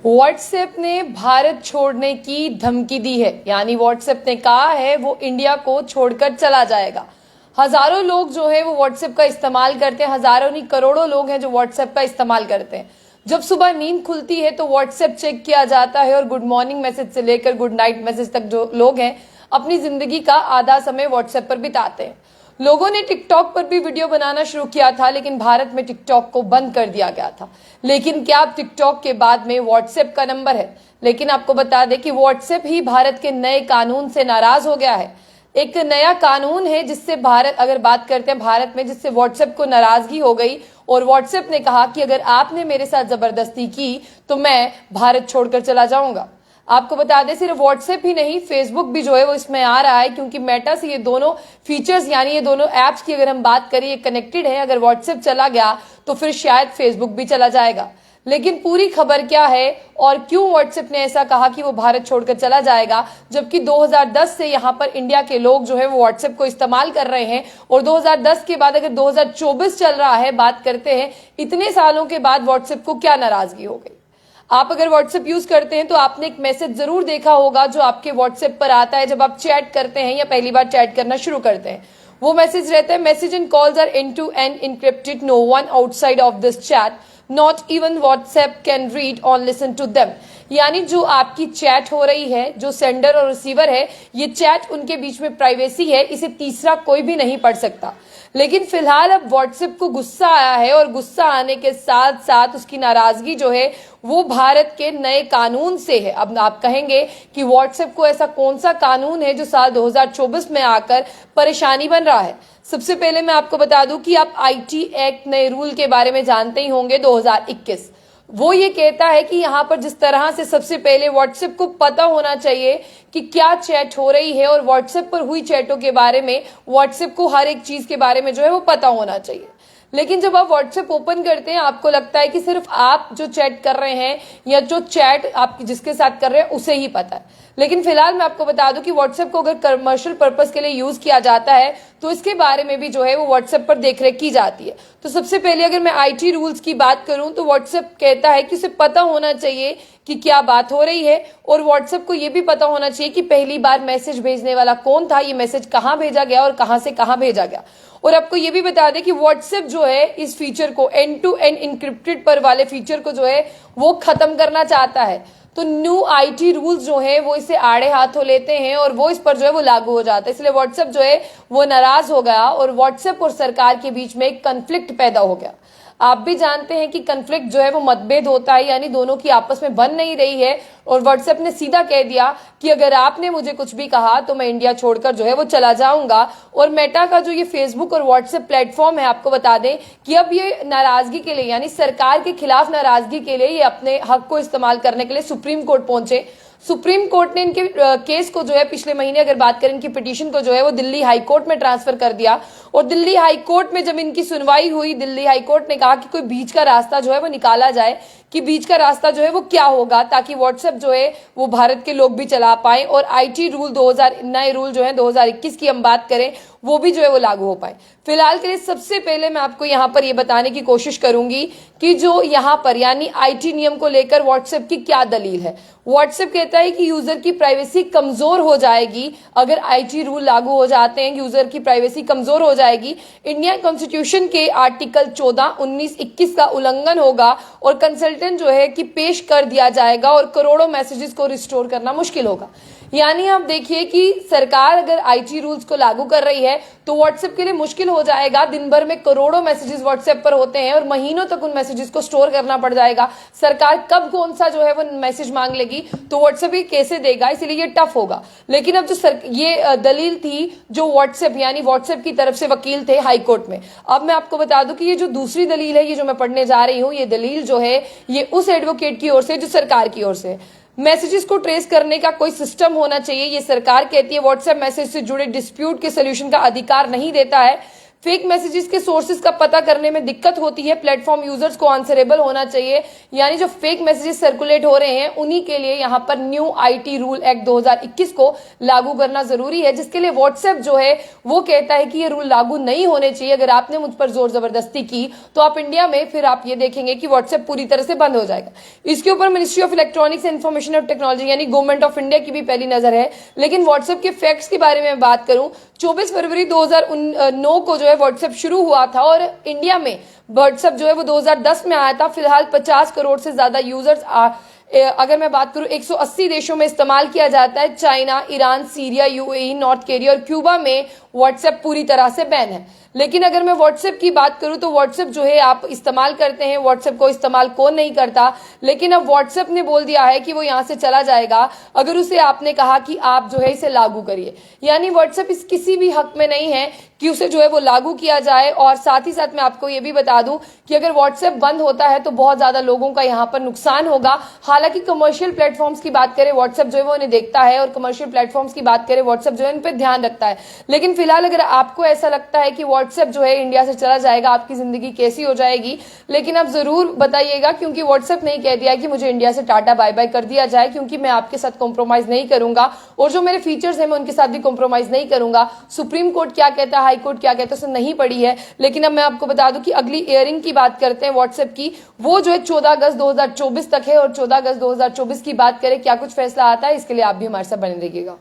WhatsApp ने भारत छोड़ने की धमकी दी है। यानी व्हाट्सएप ने कहा है वो इंडिया को छोड़कर चला जाएगा। हजारों लोग जो है वो व्हाट्सएप का इस्तेमाल करते हैं, हजारों नहीं करोड़ों लोग हैं जो व्हाट्सएप का इस्तेमाल करते हैं। जब सुबह नींद खुलती है तो व्हाट्सएप चेक किया जाता है और गुड मॉर्निंग मैसेज से लेकर गुड नाइट मैसेज तक जो लोग हैं अपनी जिंदगी का आधा समय व्हाट्सएप पर बिताते हैं। लोगों ने टिकटॉक पर भी वीडियो बनाना शुरू किया था, लेकिन भारत में टिकटॉक को बंद कर दिया गया था। लेकिन क्या अब टिकटॉक के बाद में व्हाट्सएप का नंबर है? लेकिन आपको बता दें कि व्हाट्सएप ही भारत के नए कानून से नाराज हो गया है। एक नया कानून है जिससे भारत, अगर बात करते हैं भारत में, जिससे व्हाट्सएप को नाराजगी हो गई और व्हाट्सएप ने कहा कि अगर आपने मेरे साथ जबरदस्ती की तो मैं भारत छोड़कर चला जाऊंगा। आपको बता दें सिर्फ व्हाट्सएप ही नहीं, फेसबुक भी जो है वो इसमें आ रहा है, क्योंकि मेटा से ये दोनों फीचर्स यानी ये दोनों एप्स की अगर हम बात करें ये कनेक्टेड है। अगर व्हाट्सएप चला गया तो फिर शायद फेसबुक भी चला जाएगा। लेकिन पूरी खबर क्या है और क्यों व्हाट्सएप ने ऐसा कहा कि वो भारत छोड़कर चला जाएगा, जबकि 2010 से यहाँ पर इंडिया के लोग जो है वो व्हाट्सएप को इस्तेमाल कर रहे हैं और 2010 के बाद अगर 2024 चल रहा है, बात करते हैं इतने सालों के बाद व्हाट्सएप को क्या नाराजगी हो गई। आप अगर व्हाट्सएप यूज करते हैं तो आपने एक मैसेज जरूर देखा होगा जो आपके व्हाट्सएप पर आता है जब आप चैट करते हैं या पहली बार चैट करना शुरू करते हैं। वो मैसेज रहता है, message and calls are end to end encrypted, no one outside of this chat, not even WhatsApp can read or listen to them. यानी जो आपकी चैट हो रही है, जो सेंडर और रिसीवर है, ये चैट उनके बीच में प्राइवेसी है, इसे तीसरा कोई भी नहीं पढ़ सकता। लेकिन फिलहाल अब व्हाट्सएप को गुस्सा आया है और गुस्सा आने के साथ साथ उसकी नाराजगी जो है वो भारत के नए कानून से है। अब आप कहेंगे कि व्हाट्सएप को ऐसा कौन सा कानून है जो साल 2024 में आकर परेशानी बन रहा है। सबसे पहले मैं आपको बता दूं कि आप आईटी एक्ट नए रूल के बारे में जानते ही होंगे, 2021। वो ये कहता है कि यहाँ पर जिस तरह से सबसे पहले व्हाट्सएप को पता होना चाहिए कि क्या चैट हो रही है और व्हाट्सएप पर हुई चैटों के बारे में व्हाट्सएप को हर एक चीज के बारे में जो है वो पता होना चाहिए। लेकिन जब आप व्हाट्सएप ओपन करते हैं आपको लगता है कि सिर्फ आप जो चैट कर रहे हैं या जो चैट आप जिसके साथ कर रहे हैं उसे ही पता है। लेकिन फिलहाल मैं आपको बता दूं कि व्हाट्सएप को अगर कमर्शियल पर्पस के लिए यूज किया जाता है तो इसके बारे में भी जो है वो व्हाट्सएप पर देखरेख की जाती है। तो सबसे पहले अगर मैं आईटी रूल्स की बात करूं तो व्हाट्सएप कहता है कि उसे पता होना चाहिए कि क्या बात हो रही है और व्हाट्सएप को यह भी पता होना चाहिए कि पहली बार मैसेज भेजने वाला कौन था, ये मैसेज कहां भेजा गया और कहां से कहां भेजा गया। और आपको ये भी बता दें कि व्हाट्सएप जो है इस फीचर को एंड टू एंड इनक्रिप्टेड पर वाले फीचर को जो है वो खत्म करना चाहता है। तो न्यू आईटी रूल्स जो है वो इसे आड़े हाथों लेते हैं और वो इस पर जो है वो लागू हो जाता है। इसलिए व्हाट्सएप जो है वो नाराज हो गया और व्हाट्सएप और सरकार के बीच में एक कन्फ्लिक्ट पैदा हो गया। आप भी जानते हैं कि कन्फ्लिक्ट जो है वो मतभेद होता है, यानी दोनों की आपस में बन नहीं रही है और व्हाट्सएप ने सीधा कह दिया कि अगर आपने मुझे कुछ भी कहा तो मैं इंडिया छोड़कर जो है वो चला जाऊंगा। और मेटा का जो ये फेसबुक और व्हाट्सएप प्लेटफॉर्म है, आपको बता दें कि अब ये नाराजगी के लिए यानी सरकार के खिलाफ नाराजगी के लिए ये अपने हक को इस्तेमाल करने के लिए सुप्रीम कोर्ट पहुंचे। सुप्रीम कोर्ट ने इनके केस को जो है पिछले महीने अगर बात करें इनकी पिटीशन को जो है वो दिल्ली हाई कोर्ट में ट्रांसफर कर दिया। और दिल्ली हाई कोर्ट में जब इनकी सुनवाई हुई, दिल्ली हाई कोर्ट ने कहा कि कोई बीच का रास्ता जो है वो निकाला जाए कि बीच का रास्ता जो है वो क्या होगा ताकि व्हाट्सएप जो है वो भारत के लोग भी चला पाए और आईटी रूल 2000 नए रूल जो है 2021 की हम बात करें वो भी जो है वो लागू हो पाए। फिलहाल के लिए सबसे पहले मैं आपको यहाँ पर ये बताने की कोशिश करूंगी कि जो यहाँ पर यानी आईटी नियम को लेकर व्हाट्सएप की क्या दलील है। व्हाट्सएप कहता है कि यूजर की प्राइवेसी कमजोर हो जाएगी अगर आईटी रूल लागू हो जाते हैं, यूजर की प्राइवेसी कमजोर हो जाएगी। इंडियन कॉन्स्टिट्यूशन के आर्टिकल 14, 19, 21 का उल्लंघन होगा और कंसल्टेंट जो है कि पेश कर दिया जाएगा और करोड़ों मैसेजेस को रिस्टोर करना मुश्किल होगा। यानी आप देखिए कि सरकार अगर आईटी रूल्स को लागू कर रही है तो व्हाट्सएप के लिए मुश्किल हो जाएगा। दिन भर में करोड़ों मैसेजेस व्हाट्सएप पर होते हैं और महीनों तक उन मैसेजेस को स्टोर करना पड़ जाएगा। सरकार कब कौन सा जो है वो मैसेज मांग लेगी तो व्हाट्सएप ये कैसे देगा, इसलिए ये टफ होगा। लेकिन अब जो ये दलील थी जो व्हाट्सएप यानी व्हाट्सएप की तरफ से वकील थे हाई कोर्ट में। अब मैं आपको बता दूं कि ये जो दूसरी दलील है, ये जो मैं पढ़ने जा रही हूँ, ये दलील जो है ये उस एडवोकेट की ओर से जो सरकार की ओर से। मैसेजेस को ट्रेस करने का कोई सिस्टम होना चाहिए, ये सरकार कहती है। व्हाट्सएप मैसेज से जुड़े डिस्प्यूट के सोल्यूशन का अधिकार नहीं देता है। फेक मैसेजेस के सोर्सेज का पता करने में दिक्कत होती है, प्लेटफॉर्म यूजर्स को आंसरेबल होना चाहिए, यानी जो फेक मैसेजेस सर्कुलेट हो रहे हैं उन्हीं के लिए यहां पर न्यू आईटी रूल एक्ट 2021 को लागू करना जरूरी है, जिसके लिए व्हाट्सएप जो है वो कहता है कि ये रूल लागू नहीं होने चाहिए। अगर आपने मुझ पर जोर जबरदस्ती की तो आप इंडिया में फिर आप ये देखेंगे कि व्हाट्सएप पूरी तरह से बंद हो जाएगा। इसके ऊपर ministry of electronics and information और टेक्नोलॉजी यानी गवर्नमेंट ऑफ इंडिया की भी पहली नजर है। लेकिन व्हाट्सएप के फैक्ट्स के बारे में बात करूं, 24 फरवरी 2009 को जो है व्हाट्सएप शुरू हुआ था और इंडिया में व्हाट्सएप जो है वो 2010 में आया था। फिलहाल 50 करोड़ से ज्यादा यूजर्स अगर मैं बात करूं 180 देशों में इस्तेमाल किया जाता है। China, Iran, Syria, UAE, north Korea और क्यूबा में व्हाट्सएप पूरी तरह से बैन है। लेकिन अगर मैं व्हाट्सएप की बात करूं तो व्हाट्सएप जो है आप इस्तेमाल करते हैं, व्हाट्सएप को इस्तेमाल कौन नहीं करता, लेकिन अब व्हाट्सएप ने बोल दिया है कि वो यहां से चला जाएगा अगर उसे आपने कहा कि आप जो है इसे लागू करिए। यानी व्हाट्सएप इस किसी भी हक में नहीं है कि उसे जो है वो लागू किया जाए। और साथ ही साथ मैं आपको ये भी बता दूं कि अगर व्हाट्सएप बंद होता है तो बहुत ज्यादा लोगों का यहां पर नुकसान होगा। हालांकि कमर्शियल प्लेटफॉर्म्स की बात करें व्हाट्सएप जो है वो उन्हें देखता है और कमर्शियल प्लेटफॉर्म्स की बात करें व्हाट्सएप जो है इन पर ध्यान रखता है। लेकिन फिलहाल अगर आपको ऐसा लगता है कि व्हाट्सएप जो है इंडिया से चला जाएगा, आपकी जिंदगी कैसी हो जाएगी, लेकिन आप जरूर बताइएगा, क्योंकि व्हाट्सएप ने कह दिया कि मुझे इंडिया से टाटा बाय बाय कर दिया जाए, क्योंकि मैं आपके साथ कॉम्प्रोमाइज नहीं करूंगा और जो मेरे फीचर्स हैं मैं उनके साथ भी कॉम्प्रोमाइज नहीं करूंगा। सुप्रीम कोर्ट क्या कहता है, हाई कोर्ट क्या कहता है, उसे नहीं पड़ी है। लेकिन अब मैं आपको बता दूं कि अगली एयरिंग की बात करते हैं व्हाट्सएप की, वो जो है 14 अगस्त 2024 तक है और 14 अगस्त 2024 की बात करें क्या कुछ फैसला आता है, इसके लिए आप भी हमारे साथ बने रहिएगा।